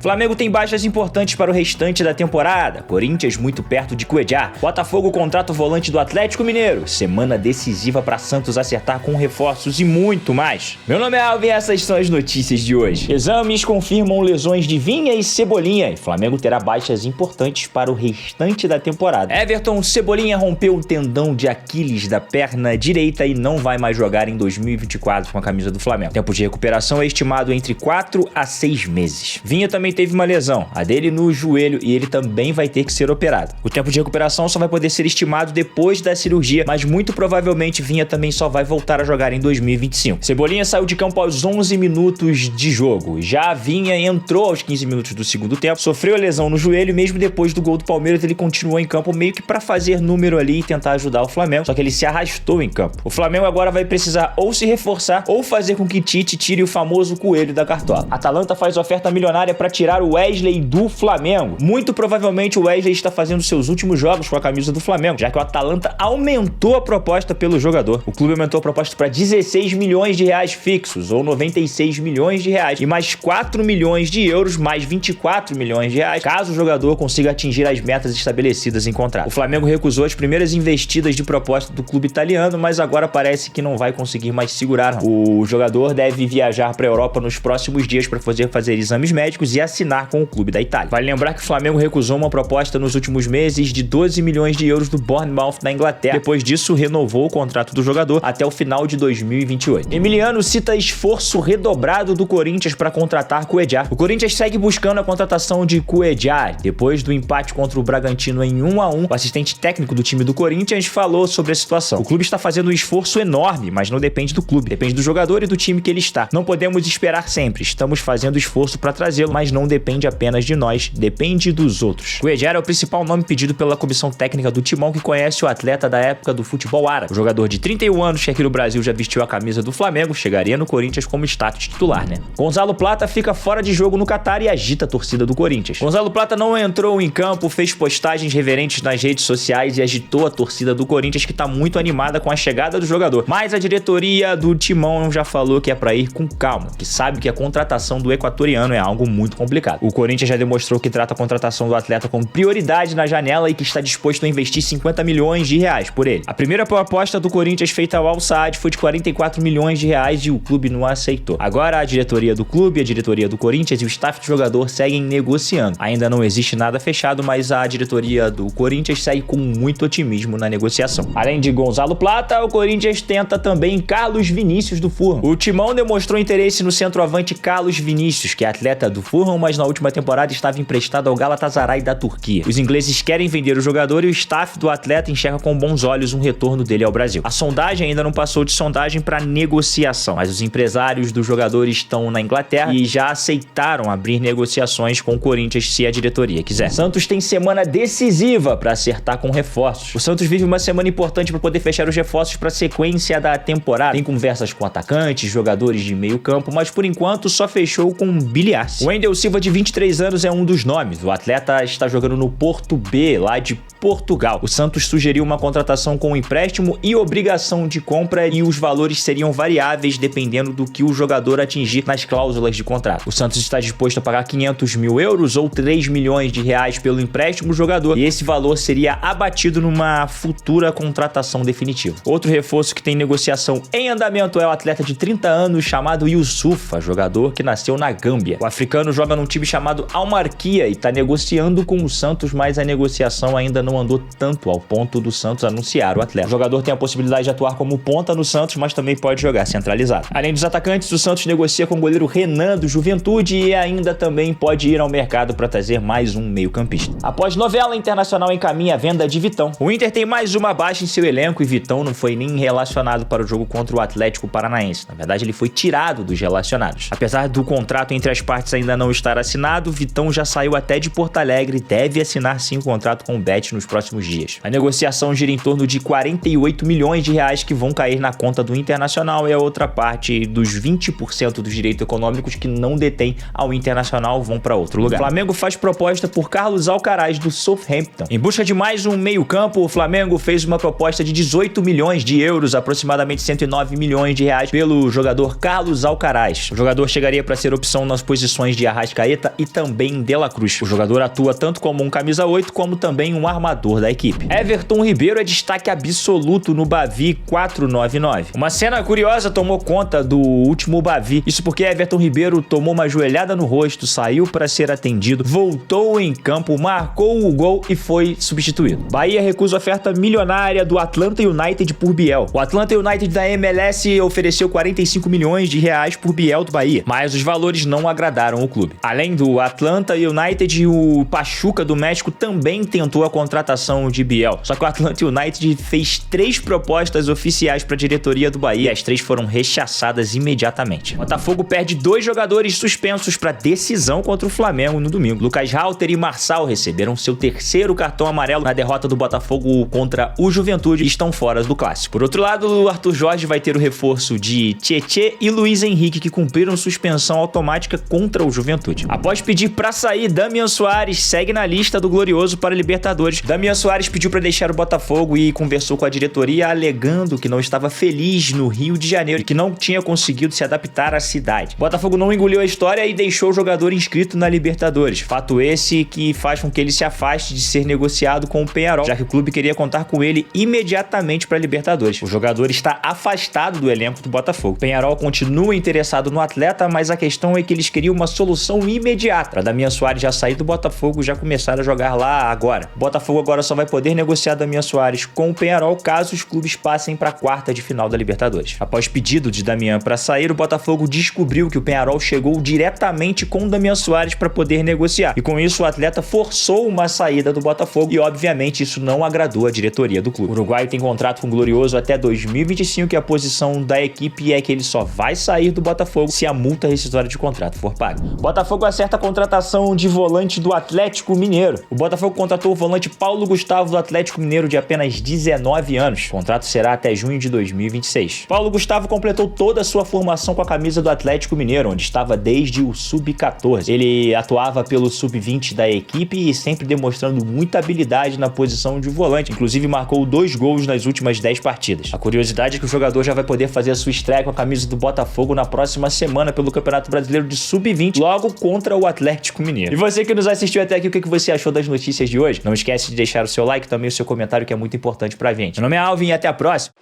Flamengo tem baixas importantes para o restante da temporada. Corinthians muito perto de Cuejá. Botafogo contrata o volante do Atlético Mineiro. Semana decisiva para Santos acertar com reforços e muito mais. Meu nome é Alvin e essas são as notícias de hoje. Exames confirmam lesões de Vinha e Cebolinha e Flamengo terá baixas importantes para o restante da temporada. Everton Cebolinha rompeu o tendão de Aquiles da perna direita e não vai mais jogar em 2024 com a camisa do Flamengo. O tempo de recuperação é estimado entre 4 a 6 meses. Vinha também teve uma lesão, a dele no joelho, e ele também vai ter que ser operado. O tempo de recuperação só vai poder ser estimado depois da cirurgia, mas muito provavelmente Vinha também só vai voltar a jogar em 2025. Cebolinha saiu de campo aos 11 minutos de jogo. Já Vinha entrou aos 15 minutos do segundo tempo, sofreu a lesão no joelho e mesmo depois do gol do Palmeiras ele continuou em campo meio que para fazer número ali e tentar ajudar o Flamengo, só que ele se arrastou em campo. O Flamengo agora vai precisar ou se reforçar ou fazer com que Tite tire o famoso coelho da cartola. Atalanta faz oferta milionária para tirar o Wesley do Flamengo. Muito provavelmente o Wesley está fazendo seus últimos jogos com a camisa do Flamengo, já que o Atalanta aumentou a proposta pelo jogador. O clube aumentou a proposta para 16 milhões de reais fixos, ou 96 milhões de reais, e mais 4 milhões de euros, mais 24 milhões de reais, caso o jogador consiga atingir as metas estabelecidas em contrato. O Flamengo recusou as primeiras investidas de proposta do clube italiano, mas agora parece que não vai conseguir mais segurar. O jogador deve viajar para a Europa nos próximos dias para fazer exames médicos e assinar com o clube da Itália. Vale lembrar que o Flamengo recusou uma proposta nos últimos meses de 12 milhões de euros do Bournemouth na Inglaterra. Depois disso, renovou o contrato do jogador até o final de 2028. Emiliano cita esforço redobrado do Corinthians para contratar Cuejá. O Corinthians segue buscando a contratação de Cuejá. Depois do empate contra o Bragantino em 1-1, o assistente técnico do time do Corinthians falou sobre a situação. O clube está fazendo um esforço enorme, mas não depende do clube, depende do jogador e do time que ele está. Não podemos esperar sempre, estamos fazendo esforço para trazê-lo, mas não depende apenas de nós, depende dos outros. Cuejá é o principal nome pedido pela comissão técnica do Timão, que conhece o atleta da época do futebol árabe. O jogador de 31 anos que aqui no Brasil já vestiu a camisa do Flamengo, chegaria no Corinthians como status titular, né? Gonzalo Plata fica fora de jogo no Catar e agita a torcida do Corinthians. Gonzalo Plata não entrou em campo, fez postagens reverentes nas redes sociais e agitou a torcida do Corinthians, que tá muito animada com a chegada do jogador. Mas a diretoria do Timão já falou que é pra ir com calma, que sabe que a contratação do equatoriano é algo muito complicado. O Corinthians já demonstrou que trata a contratação do atleta como prioridade na janela e que está disposto a investir 50 milhões de reais por ele. A primeira proposta do Corinthians feita ao Al Saad foi de 44 milhões de reais e o clube não aceitou. Agora a diretoria do clube, a diretoria do Corinthians e o staff do jogador seguem negociando. Ainda não existe nada fechado, mas a diretoria do Corinthians segue com muito otimismo na negociação. Além de Gonzalo Plata, o Corinthians tenta também Carlos Vinícius do Fulham. O Timão demonstrou interesse no centroavante Carlos Vinícius, que é atleta do Fulham, mas na última temporada estava emprestado ao Galatasaray da Turquia. Os ingleses querem vender o jogador e o staff do atleta enxerga com bons olhos um retorno dele ao Brasil. A sondagem ainda não passou de sondagem para negociação, mas os empresários do jogador estão na Inglaterra e já aceitaram abrir negociações com o Corinthians se a diretoria quiser. Santos tem semana decisiva para acertar com reforços. O Santos vive uma semana importante para poder fechar os reforços para a sequência da temporada. Tem conversas com atacantes, jogadores de meio campo, mas por enquanto só fechou com Biliar. O Wendel Silva, de 23 anos, é um dos nomes. O atleta está jogando no Porto B, lá de Portugal. O Santos sugeriu uma contratação com empréstimo e obrigação de compra e os valores seriam variáveis dependendo do que o jogador atingir nas cláusulas de contrato. O Santos está disposto a pagar 500 mil euros ou 3 milhões de reais pelo empréstimo do jogador e esse valor seria abatido numa futura contratação definitiva. Outro reforço que tem negociação em andamento é o atleta de 30 anos chamado Yusufa, jogador que nasceu na Gâmbia. O africano joga num time chamado Al Marquia e está negociando com o Santos, mas a negociação ainda não andou tanto ao ponto do Santos anunciar o atleta. O jogador tem a possibilidade de atuar como ponta no Santos, mas também pode jogar centralizado. Além dos atacantes, o Santos negocia com o goleiro Renan do Juventude e ainda também pode ir ao mercado para trazer mais um meio-campista. Após novela, Internacional encaminha a venda de Vitão. O Inter tem mais uma baixa em seu elenco e Vitão não foi nem relacionado para o jogo contra o Atlético Paranaense. Na verdade, ele foi tirado dos relacionados. Apesar do contrato entre as partes ainda não estar assinado, Vitão já saiu até de Porto Alegre e deve assinar sim o contrato com o Bet nos próximos dias. A negociação gira em torno de 48 milhões de reais que vão cair na conta do Internacional e a outra parte dos 20% dos direitos econômicos que não detém ao Internacional vão para outro lugar. O Flamengo faz proposta por Carlos Alcaraz do Southampton. Em busca de mais um meio-campo, o Flamengo fez uma proposta de 18 milhões de euros, aproximadamente 109 milhões de reais, pelo jogador Carlos Alcaraz. O jogador chegaria para ser opção nas posições de Arrascaeta Arrascaeta e também De La Cruz. O jogador atua tanto como um camisa 8 como também um armador da equipe. Everton Ribeiro é destaque absoluto no Bavi 499. Uma cena curiosa tomou conta do último Bavi. Isso porque Everton Ribeiro tomou uma joelhada no rosto, saiu para ser atendido, voltou em campo, marcou o gol e foi substituído. Bahia recusa oferta milionária do Atlanta United por Biel. O Atlanta United da MLS ofereceu 45 milhões de reais por Biel do Bahia, mas os valores não agradaram o clube. Além do Atlanta United, o Pachuca do México também tentou a contratação de Biel. Só que o Atlanta United fez 3 propostas oficiais para a diretoria do Bahia e as 3 foram rechaçadas imediatamente. Botafogo perde 2 jogadores suspensos para decisão contra o Flamengo no domingo. Lucas Halter e Marçal receberam seu 3º cartão amarelo na derrota do Botafogo contra o Juventude e estão fora do clássico. Por outro lado, o Arthur Jorge vai ter o reforço de Tietê e Luiz Henrique, que cumpriram suspensão automática contra o Juventude. Após pedir para sair, Damian Soares segue na lista do Glorioso para Libertadores. Damian Soares pediu para deixar o Botafogo e conversou com a diretoria alegando que não estava feliz no Rio de Janeiro e que não tinha conseguido se adaptar à cidade. O Botafogo não engoliu a história e deixou o jogador inscrito na Libertadores. Fato esse que faz com que ele se afaste de ser negociado com o Peñarol, já que o clube queria contar com ele imediatamente para a Libertadores. O jogador está afastado do elenco do Botafogo. O Peñarol continua interessado no atleta, mas a questão é que eles queriam uma solução imediata para Damian Soares já sair do Botafogo e já começar a jogar lá agora. O Botafogo agora só vai poder negociar Damian Soares com o Peñarol caso os clubes passem para a quarta de final da Libertadores. Após pedido de Damian para sair, o Botafogo descobriu que o Peñarol chegou diretamente com Damian Soares para poder negociar. E com isso o atleta forçou uma saída do Botafogo e obviamente isso não agradou a diretoria do clube. O uruguaio tem contrato com o Glorioso até 2025 e a posição da equipe é que ele só vai sair do Botafogo se a multa rescisória de contrato for paga. Botafogo acerta a contratação de volante do Atlético Mineiro. O Botafogo contratou o volante Paulo Gustavo do Atlético Mineiro de apenas 19 anos. O contrato será até junho de 2026. Paulo Gustavo completou toda a sua formação com a camisa do Atlético Mineiro, onde estava desde o Sub-14. Ele atuava pelo Sub-20 da equipe e sempre demonstrando muita habilidade na posição de volante. Inclusive marcou 2 gols nas últimas 10 partidas. A curiosidade é que o jogador já vai poder fazer a sua estreia com a camisa do Botafogo na próxima semana pelo Campeonato Brasileiro de Sub-20, logo contra o Atlético Mineiro. E você que nos assistiu até aqui, o que você achou das notícias de hoje? Não esquece de deixar o seu like e também o seu comentário, que é muito importante pra gente. Meu nome é Alvin e até a próxima.